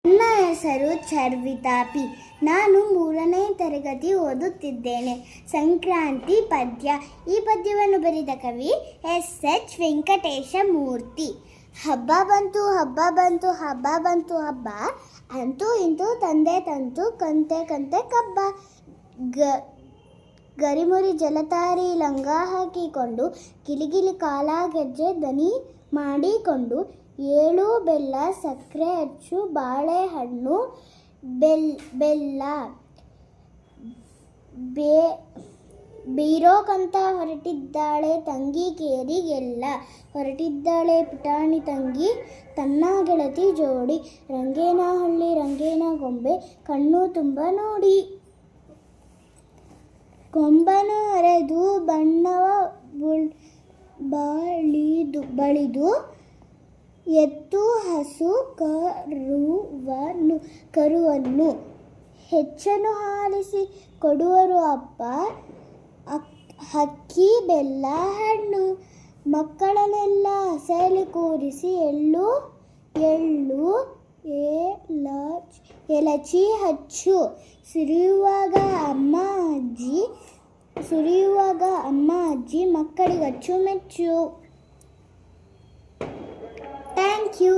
ನನ್ನ ಹೆಸರು ಚರ್ವಿತಾ ಪಿ. ನಾನು 3ನೇ ತರಗತಿ ಓದುತ್ತಿದ್ದೇನೆ. ಸಂಕ್ರಾಂತಿ ಪದ್ಯ. ಈ ಪದ್ಯವನ್ನು ಬರೆದ ಕವಿ ಎಸ್ ವೆಂಕಟೇಶ ಮೂರ್ತಿ. ಹಬ್ಬ ಬಂತು ಹಬ್ಬ ಬಂತು ಹಬ್ಬ ಬಂತು ಹಬ್ಬ, ಅಂತೂ ಇಂತೂ ತಂದೆ ತಂತು ಕಂತೆ ಕಂತೆ ಕಬ್ಬ. ಗರಿಮುರಿ ಜಲತಾರಿ ಲಂಗ ಹಾಕಿಕೊಂಡು, ಗಿಲಿಗಿಲಿ ಕಾಲ ಗೆಜ್ಜೆ ದನಿ ಮಾಡಿಕೊಂಡು, ಏಳು ಬೆಲ್ಲ ಸಕ್ಕರೆ ಅಚ್ಚು ಬಾಳೆಹಣ್ಣು ಬೆಲ್ಲ ಬೀರೋಕಂತ ಹೊರಟಿದ್ದಾಳೆ ತಂಗಿ ಕೇರಿಗೆಲ್ಲ. ಹೊರಟಿದ್ದಾಳೆ ಪುಟಾಣಿ ತಂಗಿ ತನ್ನ ಗೆಳತಿ ಜೋಡಿ. ರಂಗೇನ ಹಳ್ಳಿ ರಂಗೇನ ಗೊಂಬೆ ಕಣ್ಣು ತುಂಬ ನೋಡಿ. ಕೊಂಬನು ಹರಿದು ಬಣ್ಣವ ಬಳಿದು, ಎತ್ತು ಹಸು ಕರುವನ್ನು ಹೆಚ್ಚನ್ನು ಹಾಲಿಸಿ ಕೊಡುವರು ಅಪ್ಪ. ಹಕ್ಕಿ ಬೆಲ್ಲ ಹಣ್ಣು ಮಕ್ಕಳನ್ನೆಲ್ಲ ಹಸೆಯಲ್ಲಿ ಕೂರಿಸಿ, ಎಳ್ಳು ಎಲಚಿ ಹಚ್ಚು. ಸುರಿಯುವಾಗ ಅಮ್ಮ ಅಜ್ಜಿ ಮಕ್ಕಳಿಗೆ ಅಚ್ಚುಮೆಚ್ಚು. Thank you.